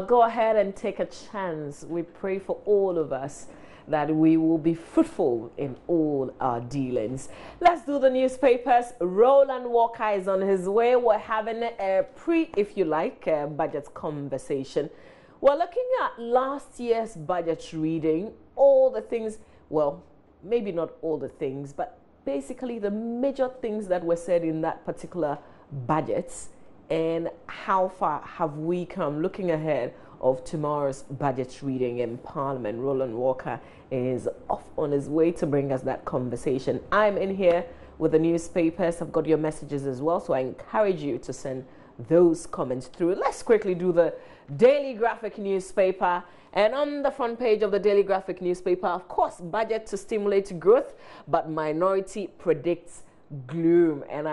go ahead and take a chance. We pray for all of us that we will be fruitful in all our dealings. Let's do the newspapers. Roland Walker is on his way. We're having a if you like, budget conversation. We're looking at last year's budget reading, all the things, well, maybe not all the things, but basically the major things that were said in that particular budget and how far have we come looking ahead of tomorrow's budget reading in Parliament. Roland Walker is off on his way to bring us that conversation. I'm in here with the newspapers. I've got your messages as well, so I encourage you to send those comments through. Let's quickly do the Daily Graphic newspaper. And on the front page of the Daily Graphic newspaper, of course, budget to stimulate growth, but minority predicts gloom. And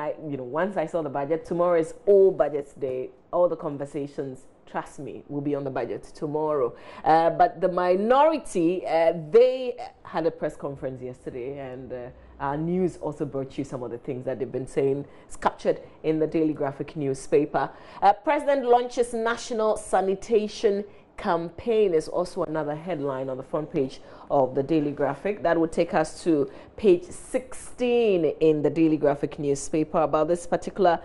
once I saw the budget, tomorrow is all budgets day. All the conversations, trust me, will be on the budget tomorrow. But the minority, they had a press conference yesterday, and our news also brought you some of the things that they've been saying. It's captured in the Daily Graphic newspaper. President launches national sanitation campaign is also another headline on the front page of the Daily Graphic. That would take us to page 16 in the Daily Graphic newspaper about this particular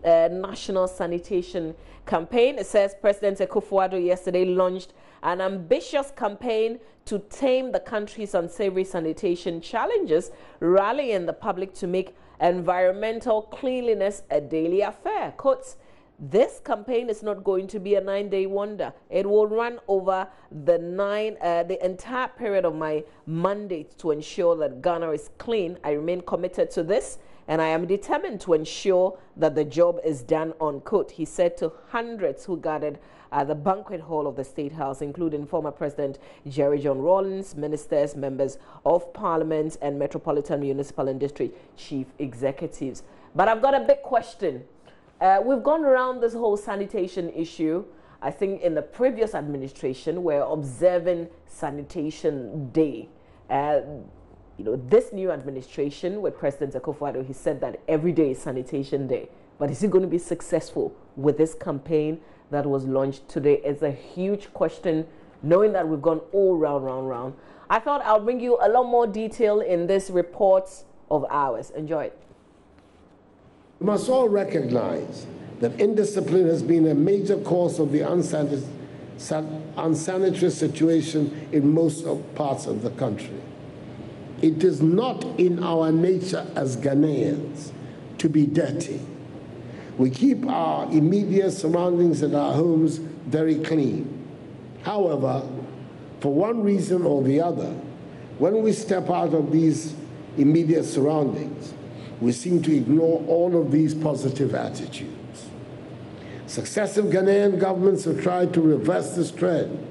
national sanitation campaign. It says President Akufo-Addo yesterday launched an ambitious campaign to tame the country's unsavory sanitation challenges, rallying the public to make environmental cleanliness a daily affair. Quotes, "This campaign is not going to be a 9-day wonder. It will run over the entire period of my mandate to ensure that Ghana is clean. I remain committed to this, and I am determined to ensure that the job is done," unquote. He said to hundreds who gathered at the banquet hall of the State House, including former President Jerry John Rawlings, ministers, members of Parliament, and Metropolitan Municipal and District Chief Executives. But I've got a big question. We've gone around this whole sanitation issue. I think in the previous administration, we're observing Sanitation Day. This new administration with President Akufo-Addo, he said that every day is Sanitation Day. But is he going to be successful with this campaign that was launched today? It's a huge question, knowing that we've gone all round. I thought I'll bring you a lot more detail in this report of ours. Enjoy it. We must all recognize that indiscipline has been a major cause of the unsanitary situation in most parts of the country. It is not in our nature as Ghanaians to be dirty. We keep our immediate surroundings and our homes very clean. However, for one reason or the other, when we step out of these immediate surroundings, we seem to ignore all of these positive attitudes. Successive Ghanaian governments have tried to reverse this trend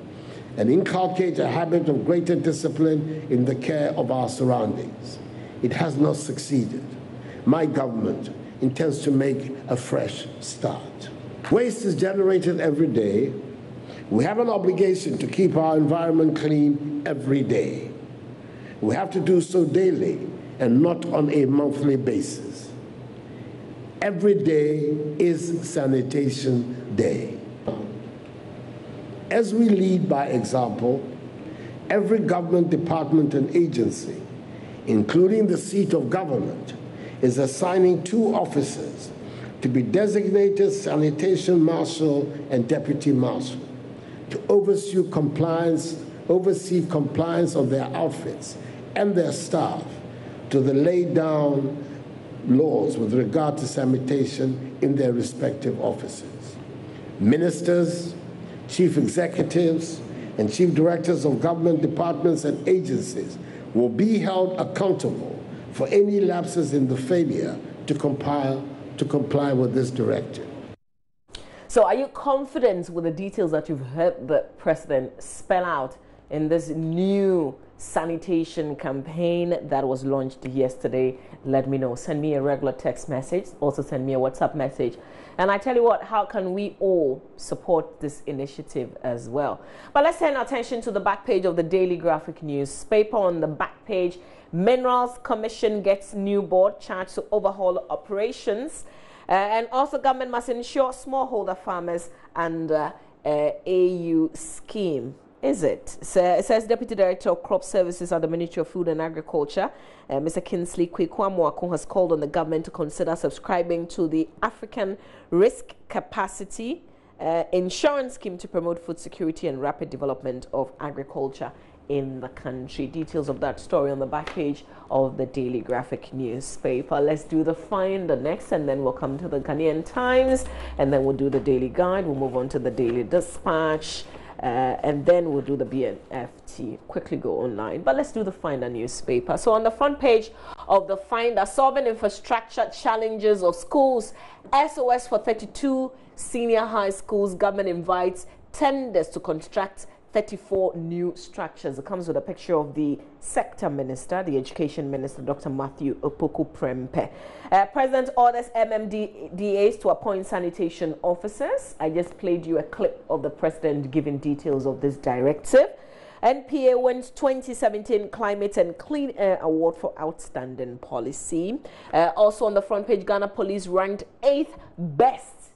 and inculcate a habit of greater discipline in the care of our surroundings. It has not succeeded. My government intends to make a fresh start. Waste is generated every day. We have an obligation to keep our environment clean every day. We have to do so daily and not on a monthly basis. Every day is Sanitation Day. As we lead by example, every government department and agency, including the seat of government, is assigning 2 officers to be designated sanitation marshal and deputy marshal to oversee compliance of their outfits and their staff to the laid down laws with regard to sanitation in their respective offices. Ministers, chief executives, and chief directors of government departments and agencies will be held accountable for any lapses in the failure to comply with this directive. So are you confident with the details that you've heard the president spell out in this new sanitation campaign that was launched yesterday? Let me know. Send me a regular text message. Also send me a WhatsApp message. And I tell you what, how can we all support this initiative as well? But let's turn our attention to the back page of the Daily Graphic newspaper. On the back page, Minerals Commission gets new board charged to overhaul operations. And also government must ensure smallholder farmers and AU scheme. Is it? So it says Deputy Director of Crop Services at the Ministry of Food and Agriculture, Mr. Kinsley Kwekwamoako, has called on the government to consider subscribing to the African Risk Capacity Insurance Scheme to promote food security and rapid development of agriculture in the country. Details of that story on the back page of the Daily Graphic newspaper. Let's do the Finder next, and then we'll come to the Ghanaian Times, and then we'll do the Daily Guide. We'll move on to the Daily Dispatch. And then we'll do the BNFT. Quickly go online. But let's do the Finder newspaper. So on the front page of the Finder, solving infrastructure challenges of schools, SOS for 32 senior high schools. Government invites tenders to construct 34 new structures. It comes with a picture of the sector minister, the education minister, Dr. Matthew Opoku Prempeh. President orders MMDAs to appoint sanitation officers. I just played you a clip of the president giving details of this directive. NPA wins 2017 Climate and Clean Air Award for Outstanding Policy. Also on the front page, Ghana Police ranked 8th best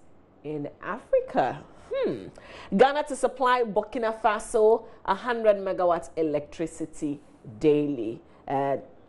in Africa. Ghana to supply Burkina Faso 100 megawatts electricity daily.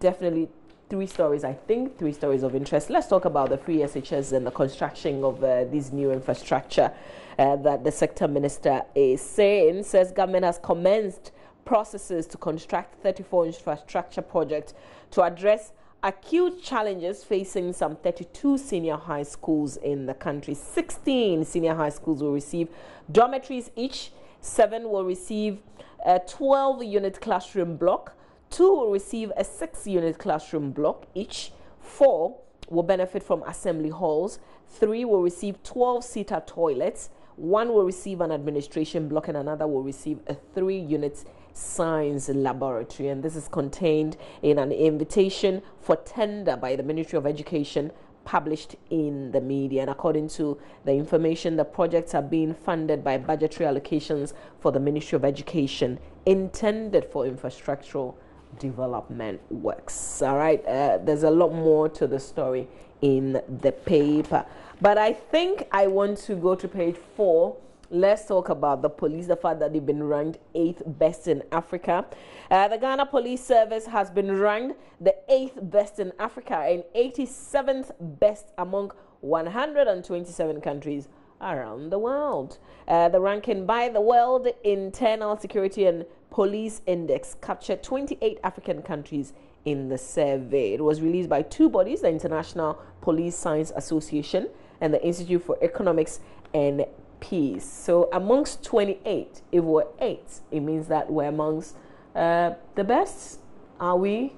Definitely three stories, I think, three stories of interest. Let's talk about the free SHS and the construction of this new infrastructure that the sector minister is saying. Says government has commenced processes to construct 34 infrastructure projects to address acute challenges facing some 32 senior high schools in the country. 16 senior high schools will receive dormitories each. 7 will receive a 12-unit classroom block. 2 will receive a 6-unit classroom block each. 4 will benefit from assembly halls. 3 will receive 12-seater toilets. 1 will receive an administration block, and another will receive a 3-unit science laboratory. And this is contained in an invitation for tender by the Ministry of Education published in the media. And according to the information, the projects are being funded by budgetary allocations for the Ministry of Education intended for infrastructural development works. All right, there's a lot more to the story in the paper, but I think I want to go to page 4. Let's talk about the police, the fact that they've been ranked 8th best in Africa. The Ghana Police Service has been ranked the 8th best in Africa and 87th best among 127 countries around the world. The ranking by the World Internal Security and Police Index captured 28 African countries in the survey. It was released by two bodies, the International Police Science Association and the Institute for Economics and Peace. So amongst 28, if we're 8, it means that we're amongst the best. Are we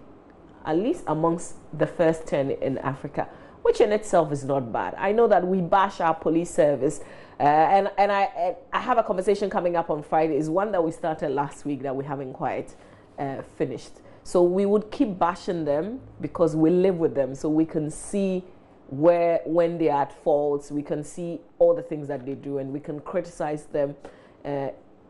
at least amongst the first 10 in Africa, which in itself is not bad. I know that we bash our police service, and I have a conversation coming up on Friday. Is one that we started last week that we haven't quite finished. So we would keep bashing them because we live with them, so we can see when they are at faults, we can see all the things that they do, and we can criticize them.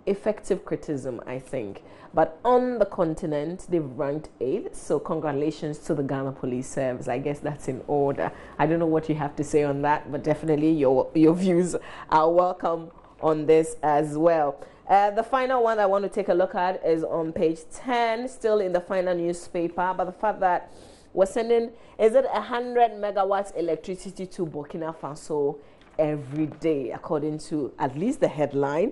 Effective criticism, I think. But on the continent, they've ranked 8th. So congratulations to the Ghana Police Service. I guess that's in order. I don't know what you have to say on that, but definitely your views are welcome on this as well. The final one I want to take a look at is on page 10, still in the final newspaper, but the fact that we're sending, is it 100 megawatts electricity to Burkina Faso every day, according to at least the headline.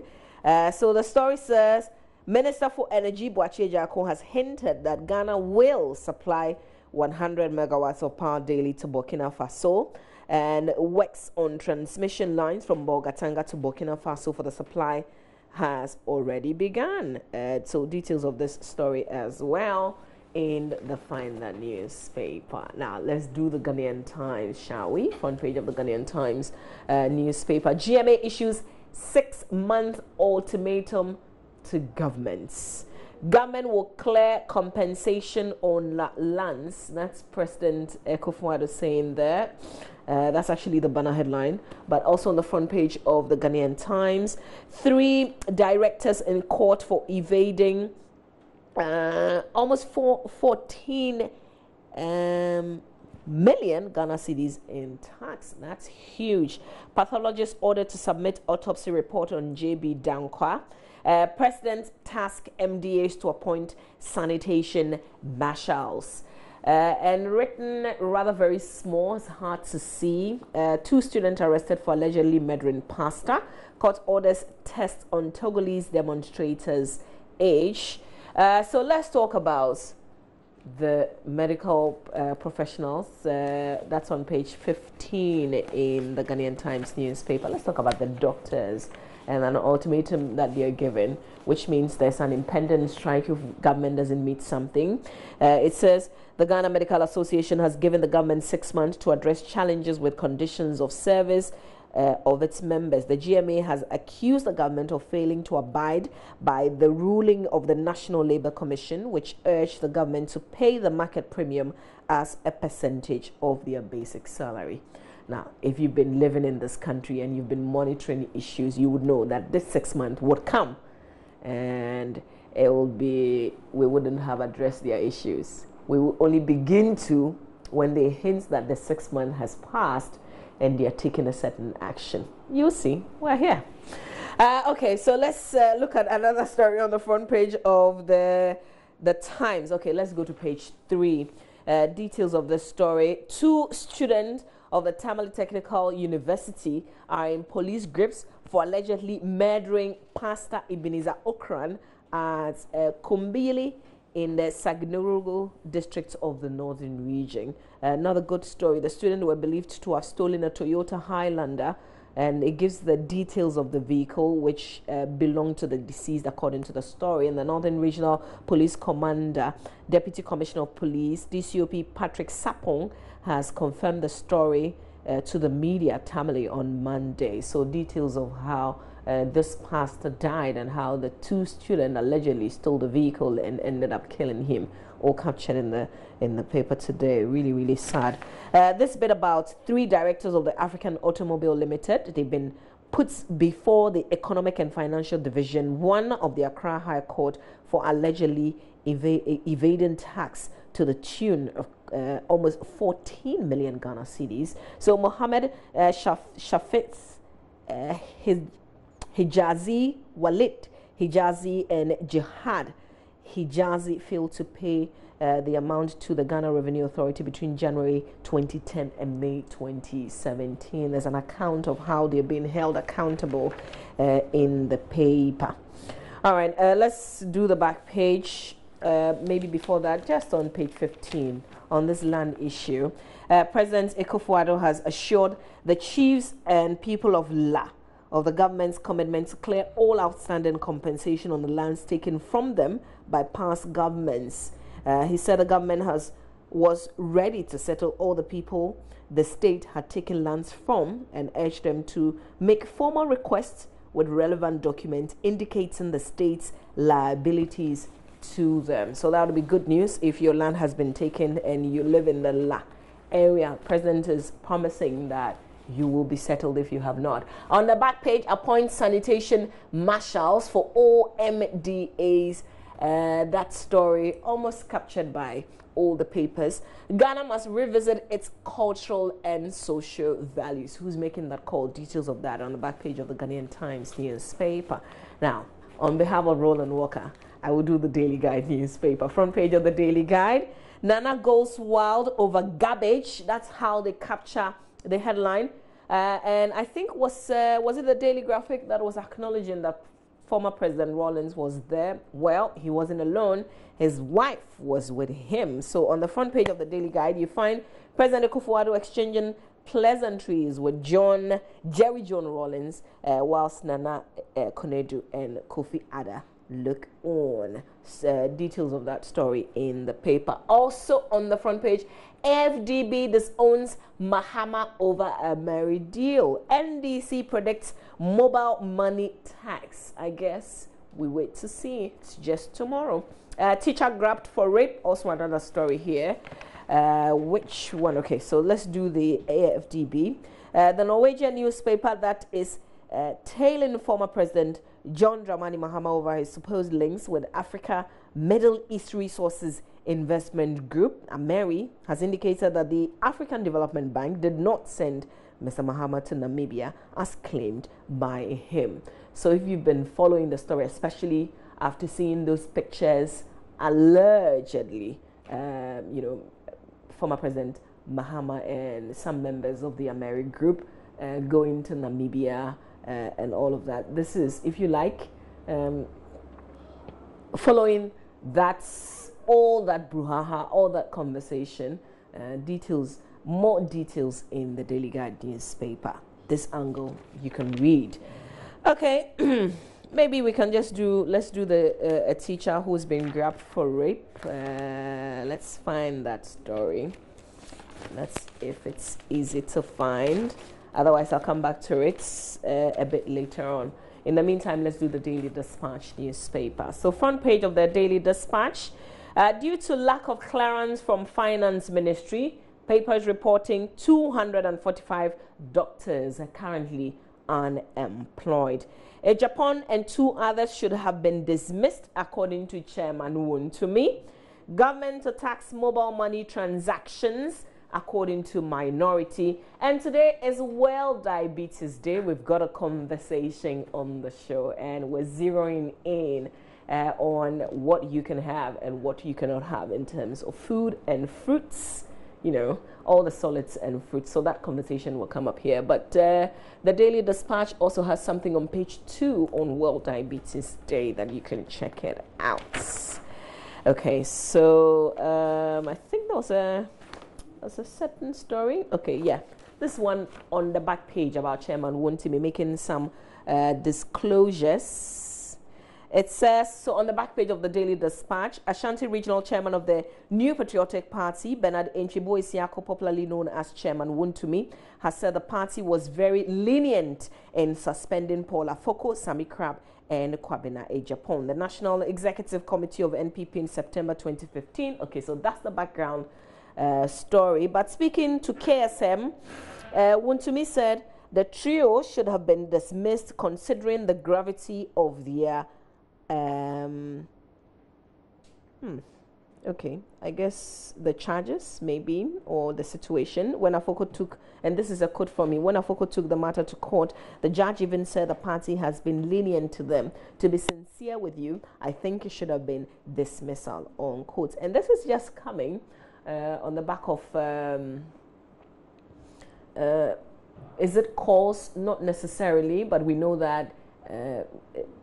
So the story says, Minister for Energy, Boakye Jako, has hinted that Ghana will supply 100 megawatts of power daily to Burkina Faso and works on transmission lines from Bolgatanga to Burkina Faso for the supply has already begun. So details of this story as well in the final newspaper. Now let's do the Ghanaian Times, shall we? Front page of the Ghanaian Times newspaper. GMA issues 6-month ultimatum to governments. Government will clear compensation on lands. That's President Akufo-Addo saying there. That's actually the banner headline, but also on the front page of the Ghanaian Times. 3 directors in court for evading almost 14 million Ghana cedis in tax. That's huge. Pathologist ordered to submit autopsy report on JB Dankwa. President tasked MDAs to appoint sanitation marshals. And written rather very small, it's hard to see. 2 students arrested for allegedly murdering pastor. Court orders test on Togolese demonstrators' age. So let's talk about the medical professionals. That's on page 15 in the Ghanaian Times newspaper. Let's talk about the doctors and an ultimatum that they are given, which means there's an impending strike if government doesn't meet something. It says the Ghana Medical Association has given the government 6 months to address challenges with conditions of service of its members. The GMA has accused the government of failing to abide by the ruling of the National Labour Commission, which urged the government to pay the market premium as a percentage of their basic salary. Now, if you've been living in this country and you've been monitoring issues, you would know that this 6 months would come and it will be, we wouldn't have addressed their issues. We will only begin to when they hint that the 6 months has passed and they are taking a certain action. You'll see, we're here. Okay, so let's look at another story on the front page of the Times. Okay, let's go to page 3. Details of the story. 2 students of the Tamale Technical University are in police grips for allegedly murdering Pastor Ebenezer Okran at Kumbili in the Sagnorugo district of the northern region. Another good story. The students were believed to have stolen a Toyota Highlander, and it gives the details of the vehicle which belonged to the deceased according to the story. And the Northern Regional Police Commander, Deputy Commissioner of Police, DCOP Patrick Sapong, has confirmed the story to the media Tamale on Monday. So details of how this pastor died and how the 2 students allegedly stole the vehicle and ended up killing him, all captured in the paper today. Really, really sad. This bit about 3 directors of the African Automobile Limited. They've been put before the Economic and Financial Division 1 of the Accra High Court for allegedly evading tax to the tune of almost 14 million Ghana cedis. So Mohammed Shafit Hijazi, Walid Hijazi, and Jihad Hijazi failed to pay the amount to the Ghana Revenue Authority between January 2010 and May 2017. There's an account of how they're being held accountable in the paper. All right, let's do the back page. Maybe before that, just on page 15 on this land issue. President Akufo-Addo has assured the chiefs and people of La of the government's commitment to clear all outstanding compensation on the lands taken from them by past governments. He said the government was ready to settle all the people the state had taken lands from and urged them to make formal requests with relevant documents indicating the state's liabilities to them. So that would be good news if your land has been taken and you live in the La area. President is promising that you will be settled if you have not. On the back page, appoint sanitation marshals for all MDAs. That story almost captured by all the papers. Ghana must revisit its cultural and social values. Who's making that call? Details of that on the back page of the Ghanaian Times newspaper. Now, on behalf of Roland Walker, I will do the Daily Guide newspaper. Front page of the Daily Guide. Nana goes wild over garbage. That's how they capture the headline. And I think was it the Daily Graphic that was acknowledging that former President Rawlings was there? Well, he wasn't alone. His wife was with him. So on the front page of the Daily Guide, you find President Akufo-Addo exchanging pleasantries with Jerry John Rawlings, whilst Nana Konadu and Kofi Adda look on. Details of that story in the paper. Also on the front page, FDB disowns Mahama over a married deal. NDC predicts mobile money tax. I guess we wait to see. It's just tomorrow. Teacher grabbed for rape. Also another story here. Which one? Okay, so let's do the AFDB. The Norwegian newspaper that is tailing former President John Dramani Mahama over his supposed links with Africa Middle East Resources Investment Group. Ameri has indicated that the African Development Bank did not send Mr. Mahama to Namibia as claimed by him. So if you've been following the story, especially after seeing those pictures, allegedly, former President Mahama and some members of the Ameri group going to Namibia and all of that. This is, if you like, following all that brouhaha, all that conversation, more details in the Daily Guide newspaper. This angle you can read. Okay, maybe we can let's do a teacher who's been grabbed for rape. Let's find that story. Let's, if it's easy to find. Otherwise, I'll come back to it a bit later on. In the meantime, let's do the Daily Dispatch newspaper. So, front page of the Daily Dispatch. Due to lack of clearance from Finance Ministry, papers reporting 245 doctors are currently unemployed. Japan and 2 others should have been dismissed, according to Chairman Wontumi. Government to tax mobile money transactions, according to Minority. And today is World Diabetes Day. We've got a conversation on the show, and we're zeroing in on what you can have and what you cannot have in terms of food and fruits, all the solids and fruits. So that conversation will come up here. But the Daily Dispatch also has something on page 2 on World Diabetes Day that you can check it out. Okay, so I think there was a certain story. Okay, yeah. This one on the back page about Chairman Wontumi making some disclosures. It says, so on the back page of the Daily Dispatch, Ashanti Regional Chairman of the New Patriotic Party, Bernard Enchibo Isiako, popularly known as Chairman Wontumi, has said the party was very lenient in suspending Paul Afoko, Sami Crab, and Kwabena Ejapon. The National Executive Committee of NPP in September 2015. Okay, so that's the background story. But speaking to KSM, Wontumi said the trio should have been dismissed considering the gravity of their okay, I guess the charges maybe, or the situation. When Afoko took, and this is a quote from me, when Afoko took the matter to court, the judge even said the party has been lenient to them. To be sincere with you, I think it should have been dismissal, on quote. And this is just coming on the back of is it calls? Not necessarily, but we know that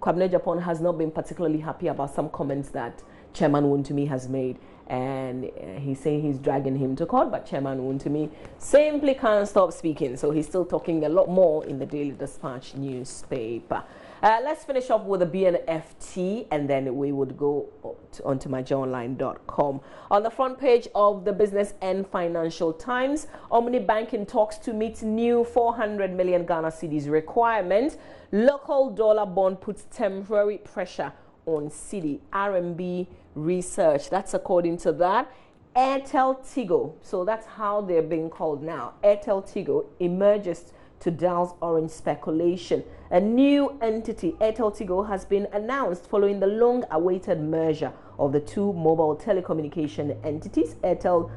Kwabena Japan has not been particularly happy about some comments that Chairman Wontumi has made, and he's saying he's dragging him to court, but Chairman Wontumi simply can't stop speaking, so he's still talking a lot more in the Daily Dispatch newspaper. Let's finish off with the BNFT, and then we would go onto myjoyonline.com. On the front page of the Business and Financial Times, Omni Bank in talks to meet new 400 million Ghana cedis requirement. Local dollar bond puts temporary pressure on cedi. RMB research, that's according to that. Airtel Tigo, so that's how they're being called now. Airtel Tigo emerges to douse orange speculation. A new entity, Airtel Tigo, has been announced following the long-awaited merger of the 2 mobile telecommunication entities, Airtel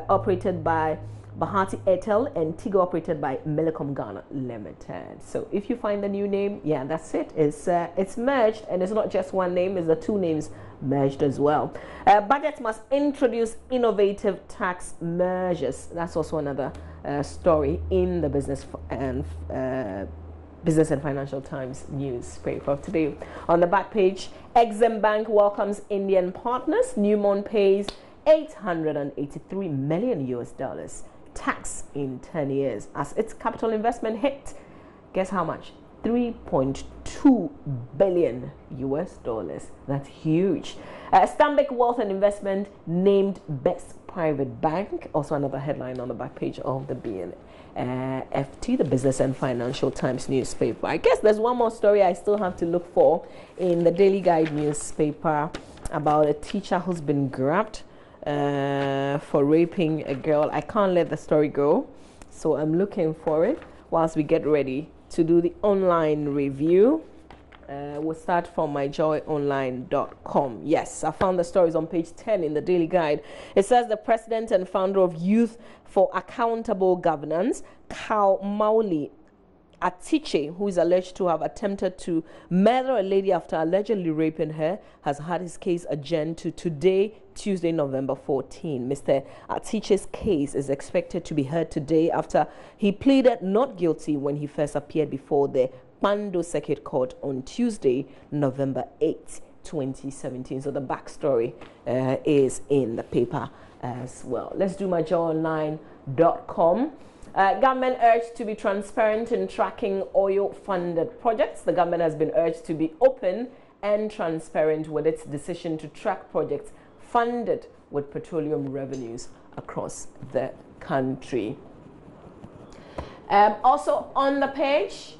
operated by Bahati Airtel and Tigo operated by Millicom Ghana Limited. So if you find the new name, yeah, that's it. It's merged, and it's not just one name, it's the 2 names merged as well. Budget must introduce innovative tax measures. That's also another story in the Business and Financial Times newspaper of today. On the back page, Exim Bank welcomes Indian partners. Newmont pays $883 million tax in 10 years as its capital investment hit, guess how much? $3.2 billion. That's huge. Stanbic Wealth and Investment named Best Private Bank. Also another headline on the back page of the BNFT, the Business and Financial Times newspaper. I guess there's one more story I still have to look for in the Daily Guide newspaper about a teacher who's been grabbed for raping a girl. I can't let the story go, so I'm looking for it whilst we get ready to do the online review. We'll start from myjoyonline.com. Yes, I found the stories on page 10 in the Daily Guide. It says the president and founder of Youth for Accountable Governance, Kau Mauli Atiche, who is alleged to have attempted to murder a lady after allegedly raping her, has had his case adjourned to today, Tuesday, November 14. Mr. Atiche's case is expected to be heard today after he pleaded not guilty when he first appeared before the Pando Circuit Court on Tuesday, November 8, 2017. So the backstory is in the paper as well. Let's do myjoyonline.com. Government urged to be transparent in tracking oil-funded projects. The government has been urged to be open and transparent with its decision to track projects funded with petroleum revenues across the country. Also on the page,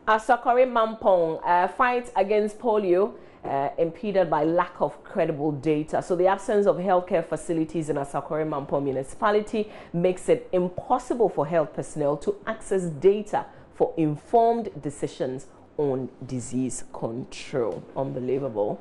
Asokore Mampong fight against polio impeded by lack of credible data. So the absence of healthcare facilities in Asokore Mampong municipality makes it impossible for health personnel to access data for informed decisions on disease control. Unbelievable.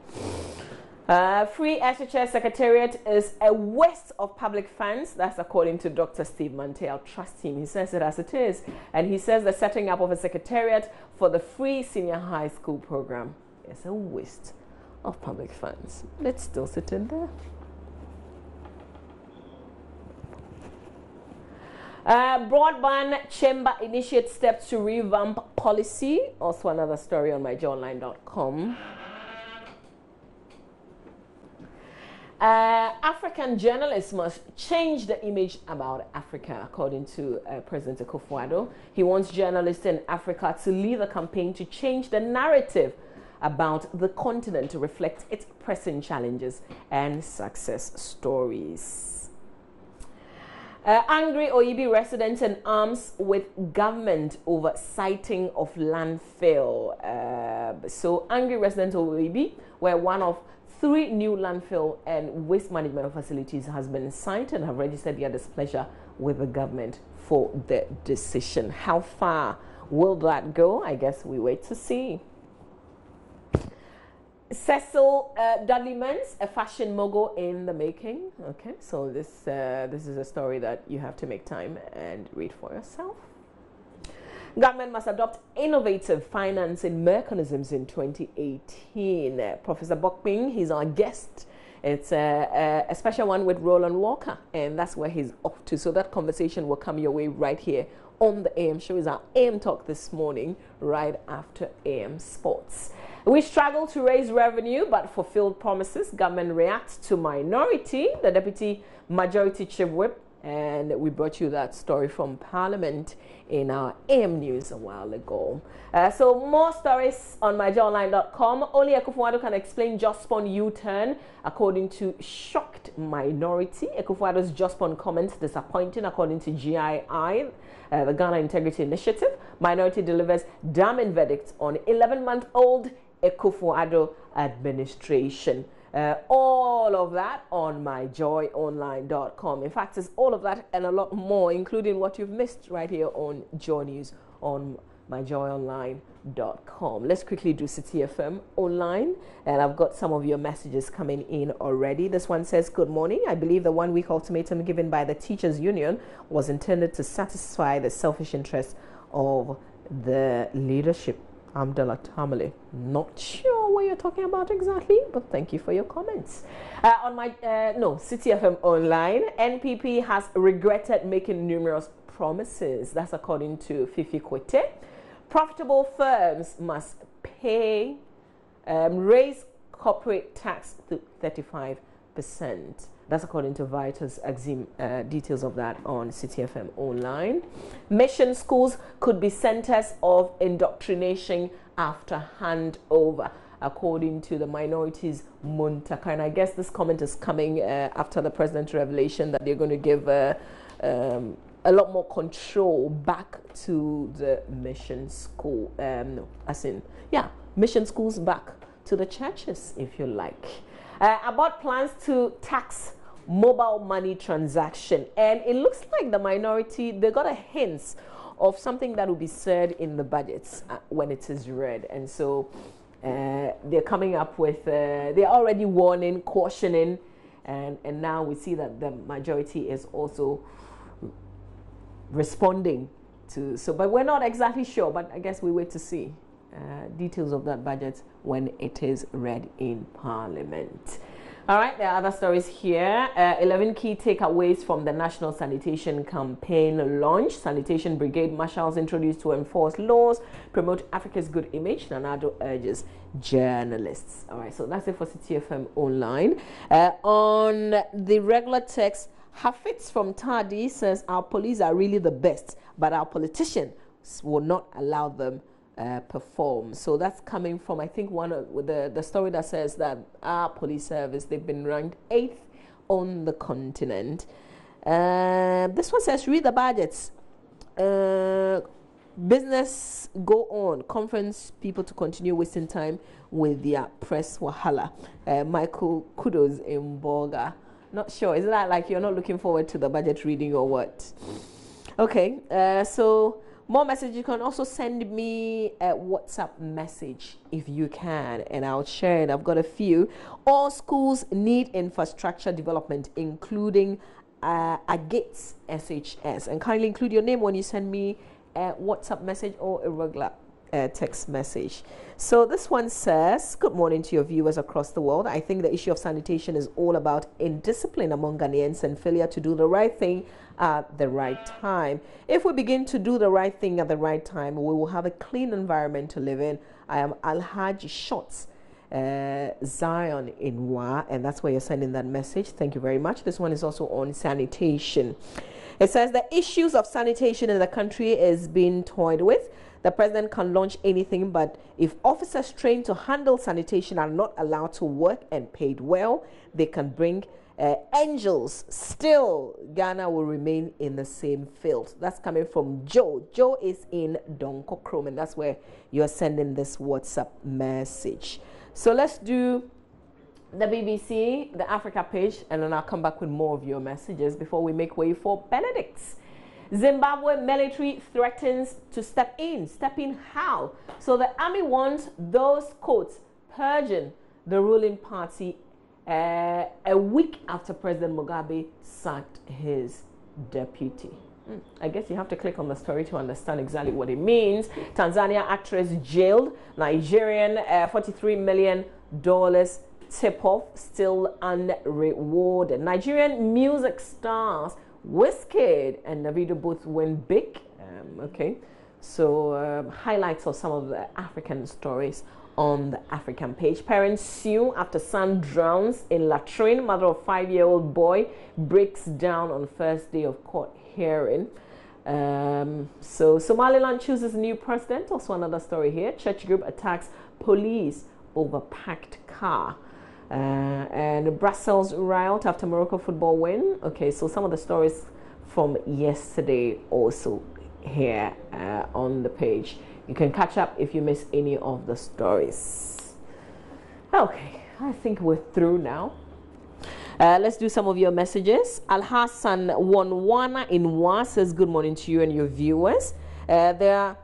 Free SHS Secretariat is a waste of public funds. That's according to Dr. Steve Mante. I'll trust him. He says it as it is. And he says the setting up of a secretariat for the free senior high school program is a waste of public funds. Let's still sit in there. Broadband Chamber initiates steps to revamp policy. Also another story on myjoyonline.com. African journalists must change the image about Africa, according to President Akufo-Addo. He wants journalists in Africa to lead a campaign to change the narrative about the continent to reflect its pressing challenges and success stories. Angry Oyibi residents in arms with government over siting of landfill. So angry residents of Oyibi were one of 3 new landfill and waste management facilities has been signed and have registered their displeasure with the government for the decision. How far will that go? I guess we wait to see. Cecil Dudley-Mans, a fashion mogul in the making. Okay, so this is a story that you have to make time and read for yourself. Government must adopt innovative financing mechanisms in 2018. Professor Bokping, he's our guest. It's a special one with Roland Walker, and that's where he's off to. So that conversation will come your way right here on the AM show. Is our AM Talk this morning, right after AM Sports. We struggle to raise revenue, but fulfilled promises. Government reacts to minority. The Deputy Majority Chief Whip. And we brought you that story from Parliament in our AM News a while ago. So more stories on myjoyonline.com. Only Akufo-Addo can explain Jospon U-turn, according to shocked minority. Akufo-Addo's Jospon comments disappointing, according to GII, the Ghana Integrity Initiative. Minority delivers damning verdict on 11-month-old Akufo-Addo administration. All of that on myjoyonline.com. In fact, it's all of that and a lot more, including what you've missed right here on JoyNews on myjoyonline.com. Let's quickly do City FM online, and I've got some of your messages coming in already. This one says, good morning. I believe the 1-week ultimatum given by the Teachers Union was intended to satisfy the selfish interests of the leadership. Amdala Tamale. Not sure what you're talking about exactly, but thank you for your comments. On my City FM online, NPP has regretted making numerous promises. That's according to Fifi Kwete. Profitable firms must pay, raise corporate tax to 35%. That's according to Vitus Axim. Details of that on City FM online. Mission schools could be centers of indoctrination after handover, according to the minorities Muntaka. And I guess this comment is coming after the president's revelation that they're going to give a lot more control back to the mission school. Mission schools back to the churches, if you like. About plans to tax mobile money transaction, and it looks like the minority, they got a hint of something that will be said in the budgets when it is read. And so they're coming up with, they're already warning, cautioning, and now we see that the majority is also responding to. So, but we're not exactly sure, but I guess we wait to see details of that budget when it is read in Parliament. All right, there are other stories here. 11 key takeaways from the National Sanitation Campaign launch. Sanitation Brigade marshals introduced to enforce laws, promote Africa's good image. Nanado urges journalists. All right, so that's it for CTFM Online. On the regular text, Hafitz from Tadi says, our police are really the best, but our politicians will not allow them perform. So that's coming from, I think, one of the story that says that our police service, they've been ranked 8th on the continent. This one says, read the budgets. Business go on. Conference people to continue wasting time with their press wahala. Michael Kudos in Bolga. Not sure. Is that like you're not looking forward to the budget reading or what? Okay. So more messages. You can also send me a WhatsApp message if you can, and I'll share it. I've got a few. All schools need infrastructure development, including Agates SHS. And kindly include your name when you send me a WhatsApp message or a regular text message. So this one says, good morning to your viewers across the world. I think the issue of sanitation is all about indiscipline among Ghanaians and failure to do the right thing at the right time. If we begin to do the right thing at the right time, we will have a clean environment to live in. I am Alhaji Shots Zion in Wa, and that's where you're sending that message. Thank you very much. This one is also on sanitation. It says the issues of sanitation in the country is being toyed with. The president can launch anything, but if officers trained to handle sanitation are not allowed to work and paid well, they can bring angels. Still, Ghana will remain in the same field. That's coming from Joe. Joe is in Donko Chrome, and that's where you're sending this WhatsApp message. So let's do the BBC, the Africa page, and then I'll come back with more of your messages before we make way for Benedict's. Zimbabwe military threatens to step in. Step in how? So the army wants those, quotes, purging the ruling party a week after President Mugabe sacked his deputy. I guess you have to click on the story to understand exactly what it means. Tanzania actress jailed. Nigerian $43 million tip-off still unrewarded. Nigerian music stars Wizkid and Davido both went big. Okay, so highlights of some of the African stories on the African page. Parents sue after son drowns in latrine. Mother of 5-year-old boy breaks down on first day of court hearing. So Somaliland chooses new president. Also another story here. Church group attacks police over packed car. And Brussels riot after Morocco football win. Okay, so some of the stories from yesterday also here on the page. You can catch up if you miss any of the stories. Okay, I think we're through now. Let's do some of your messages. Al Hassan Wanwana in Wa says good morning to you and your viewers. There are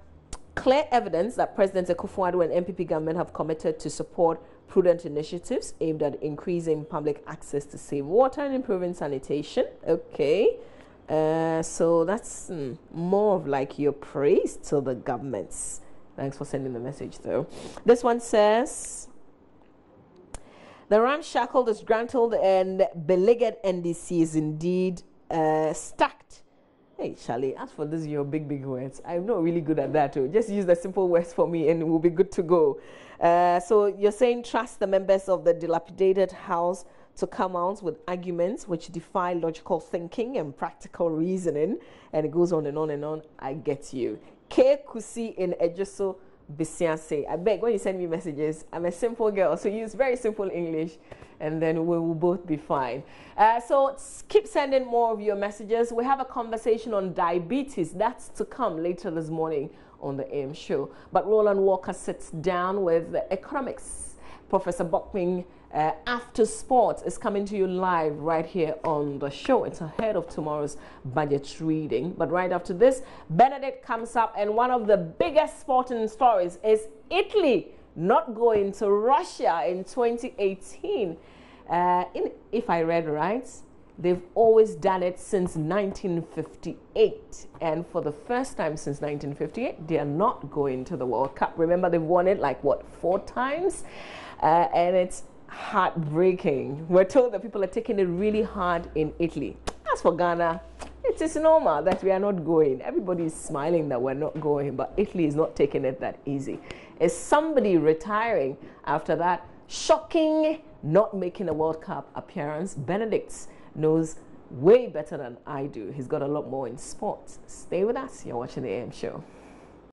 clear evidence that President Akufo-Addo and MPP government have committed to support prudent initiatives aimed at increasing public access to safe water and improving sanitation. Okay, so that's more of like your praise to the governments. Thanks for sending the message though. This one says, the ramshackle, disgruntled and beleaguered NDC is indeed stacked. Hey, Charlie, as for this, your big words, I'm not really good at that too. Just use the simple words for me and we'll be good to go. So you're saying trust the members of the dilapidated house to come out with arguments which defy logical thinking and practical reasoning. And it goes on and on and on. I get you. K. Kusi in Ejoso Bisianse. I beg, when you send me messages, I'm a simple girl, so use very simple English and then we will both be fine. So keep sending more of your messages. We have a conversation on diabetes. That's to come later this morning on the AM show. But Roland Walker sits down with the economics. Professor Bokping After Sports is coming to you live right here on the show. It's ahead of tomorrow's budget reading. But right after this, Benedict comes up, and one of the biggest sporting stories is Italy not going to Russia in 2018. If I read right, they've always done it since 1958. And for the first time since 1958, they are not going to the World Cup. Remember, they've won it like, what, 4 times? And it's heartbreaking. We're told that people are taking it really hard in Italy. As for Ghana, it is normal that we are not going. Everybody is smiling that we're not going, but Italy is not taking it that easy. Is somebody retiring after that shocking not making a World Cup appearance? Benedict knows way better than I do. He's got a lot more in sports. Stay with us. You're watching the AM show.